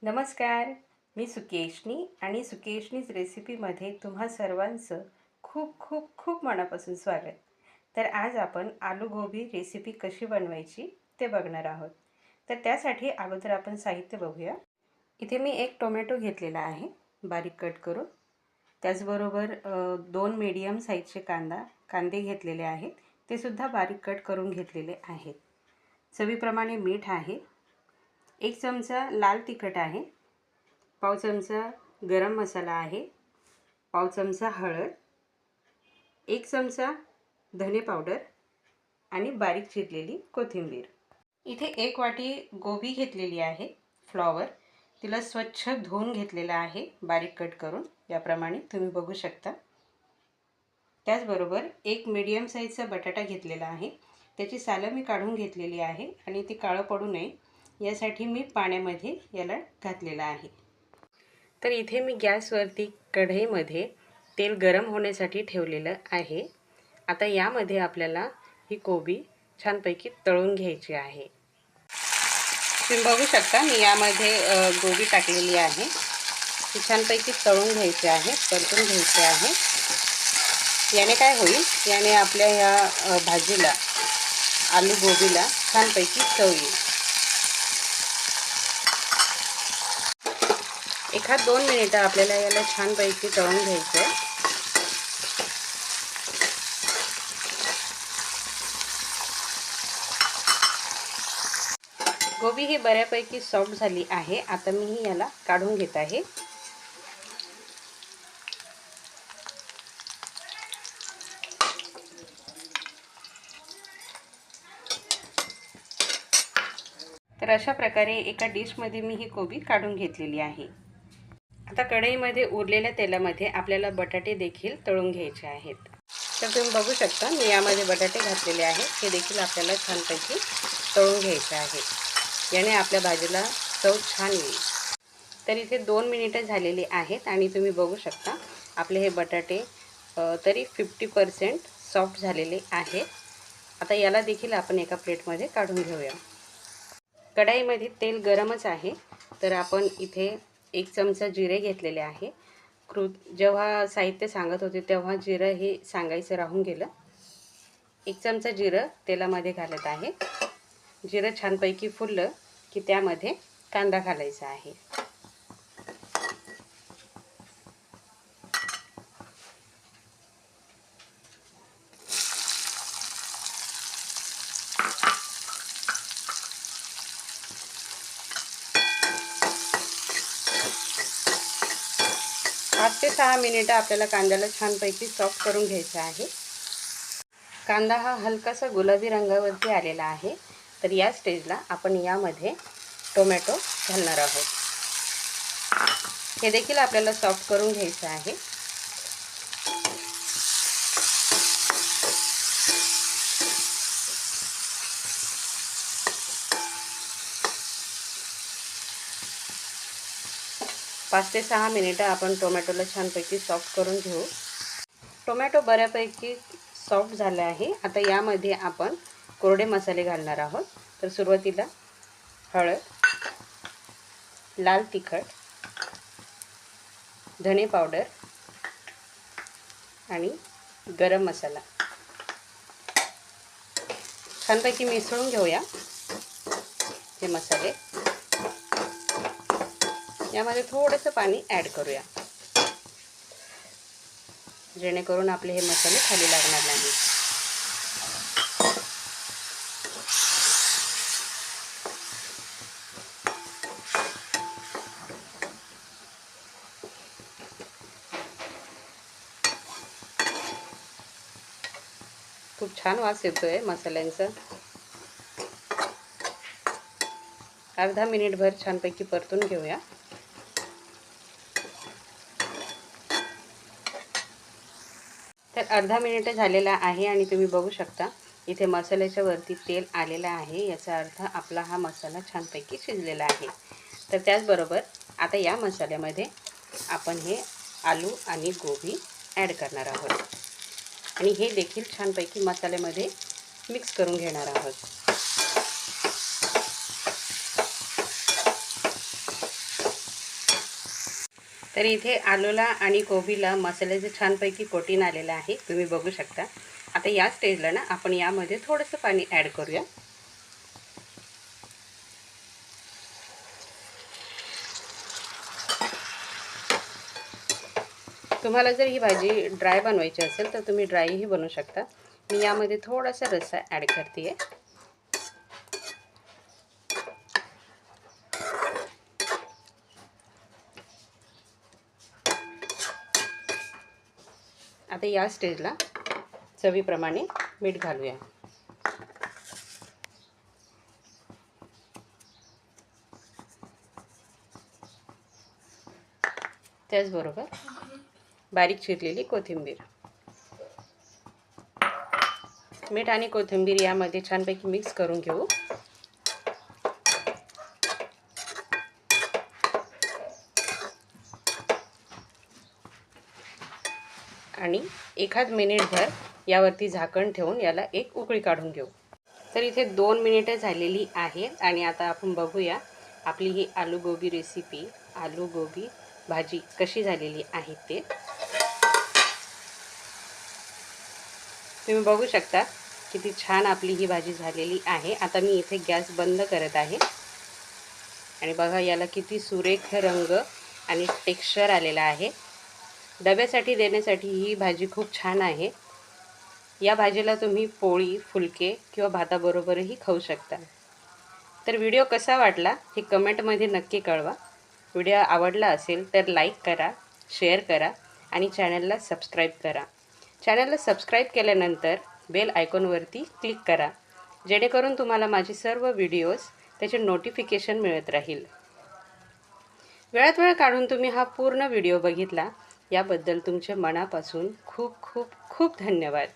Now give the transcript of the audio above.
नमस्कार. मी सुकेशनी आणि सुकेशनीज रेसिपीमध्ये तुम्हा सर्वांचं खूप खूप खूप मनापासून स्वागत. तर आज आपण आलू गोबी रेसिपी कशी बनवायची ते बघणार आहोत. तर त्यासाठी अगोदर आपण साहित्य बघूया. इथे मी एक टोमॅटो घेतलेला आहे बारीक कट करून. त्याचबरोबर 2 मीडियम साईजचे कांदे घेतलेले आहेत. ते सुद्धा बारीक कट करून घेतलेले आहेत. चवीप्रमाणे मीठ आहे. 1 चमचा लाल तिखट आहे. पाव चमचा गरम मसाला आहे. पाव चमचा हळद, 1 चमचा धने पावडर आणि बारीक चिरलेली कोथिंबीर. इथे 1 वाटी गोबी घेतलेली आहे फ्लॉवर. तिला स्वच्छ धुवून घेतलेला आहे बारीक कट करून, याप्रमाणे तुम्ही बघू शकता. त्याचबरोबर 1 मीडियम साईजचा बटाटा घेतलेला आहे. त्याची सालं मी काढून घेतलेली आहे आणि ती काळं पडू नये यासाठी मी पाण्यामध्ये याला घातलेलं आहे. तर इथे मी गॅसवरती कढईमध्ये तेल गरम होण्यासाठी ठेवलेलं आहे. आता यामध्ये आपल्याला ही कोबी छानपैकी तळून घ्यायची आहे. तुम्ही बघू शकता मी यामध्ये गोबी टाकलेली आहे. ती छानपैकी तळून घ्यायची आहे, परतून घ्यायची आहे. याने काय होईल, याने आपल्या ह्या भाजीला, आलू गोबीला छानपैकी चव येईल. 1-2 मिनिटं आपल्याला याला छानपैकी तळून घ्यायचं आहे. गोबी ही बऱ्यापैकी सॉफ्ट झाली आहे. आता मी याला काढून घेत आहे. तर अशा प्रकारे एका डिशमध्ये मी ही कोबी काढून घेतलेली आहे. आता कढईमध्ये उरलेल्या तेलामध्ये आपल्याला बटाटे देखील तळून घ्यायचे आहेत. तर तुम्ही बघू शकता मी यामध्ये बटाटे घातलेले आहेत. हे देखील आपल्याला छानपैकी तळून घ्यायचे आहेत. याने आपल्या भाजीला चव छान येईल. तर इथे 2 मिनिटं झालेली आहेत आणि तुम्ही बघू शकता आपले हे बटाटे तरी 50% सॉफ्ट झालेले आहेत. आता याला देखील आपण एका प्लेटमध्ये काढून घेऊया. कढईमध्ये तेल गरमच आहे. तर आपण इथे 1 चमचा जिरे घेतलेले आहे. जेव्हा साहित्य सांगत होते तेव्हा जिरं हे सांगायचं राहून गेलं. 1 चमचा जिरं तेलामध्ये घालत आहे. जिरं छानपैकी फुललं की त्यामध्ये कांदा घालायचा आहे. पाच ते 6 मिनिटं आपल्याला कांद्याला छानपैकी सॉफ्ट करून घ्यायचा आहे. कांदा हा हलकासा गुलाबी रंगावरती आलेला आहे. तर या स्टेजला आपण यामध्ये टोमॅटो घालणार आहोत. हे देखील आपल्याला सॉफ्ट करून घ्यायचं आहे. पाच ते 6 मिनिटं आपण टोमॅटोला छानपैकी सॉफ्ट करून घेऊ. टोमॅटो बऱ्यापैकी सॉफ्ट झाला आहे. आता यामध्ये आपण कोरडे मसाले घालणार आहोत. तर सुरुवातीला हळद, लाल तिखट, धने पावडर आणि गरम मसाला छानपैकी मिसळून घेऊया. हे मसाले यामध्ये थोडंसं पाणी ॲड करूया, जेणेकरून आपले हे मसाले खाली लागणार नाही. खूप छान वास येतोय मसाल्यांचा. अर्धा मिनिटभर छानपैकी परतून घेऊया. तर अर्धा मिनिट झालेला आहे आणि तुम्ही बघू शकता इथे मसाल्याच्या वरती तेल आलेलं आहे. याचा अर्थ आपला हा मसाला छानपैकी शिजलेला आहे. तर त्याचबरोबर आता या मसाल्यामध्ये आपण हे आलू आणि गोबी ॲड करणार आहोत आणि हे देखील छानपैकी मसाल्यामध्ये मिक्स करून घेणार आहोत. तर इथे आलूला आणि कोबीला मसाल्याचं छानपैकी कोटिंग आलेलं आहे, तुम्ही बघू शकता। आता या स्टेजला ना आपण यामध्ये थोडंसं पाणी ॲड करूया। तुम्हाला जर ही भाजी ड्राय बनवायची असेल तर तुम्ही ड्रायही बनवू शकता। मी यामध्ये थोडासा रस्सा ॲड करते आहे। आता या स्टेजला चवीप्रमाणे मीठ घालूया। त्याचबरोबर बारीक चिरलेली कोथिंबीर, मीठ आणि कोथिंबीर यामध्ये छानपैकी मिक्स करून घेऊ। आणि एखाद मिनिटभर यावरती झाकण ठेवून याला एक उकळी काढून घेऊ। तर इथे 2 मिनिटं झालेली आहेत आणि आता आपण बघूया आपली ही आलू गोबी रेसिपी, आलू गोबी भाजी कशी झालेली आहे ते। तुम्ही बघू शकता किती छान आपली ही भाजी झालेली आहे। आता मी इथे गॅस बंद करत आहे आणि बघा याला किती सुरेख रंग आणि टेक्स्चर आलेला आहे। डब्यासाठी देण्यासाठी ही भाजी खूप छान आहे। या भाजीला तुम्ही पोळी, फुलके किंवा भाताबरोबरही खाऊ शकता। तर व्हिडिओ कसा वाटला हे कमेंटमध्ये नक्की कळवा। व्हिडिओ आवडला असेल तर लाईक करा, शेअर करा आणि चॅनलला सबस्क्राईब करा। चॅनलला सबस्क्राईब केल्यानंतर बेल आयकॉनवरती क्लिक करा, जेणेकरून तुम्हाला माझे सर्व व्हिडिओज त्याचे नोटिफिकेशन मिळत राहील। वेळात वेळ काढून तुम्ही हा पूर्ण व्हिडिओ बघितला याबद्दल तुमचे मनापासून खूप खूप खूप धन्यवाद।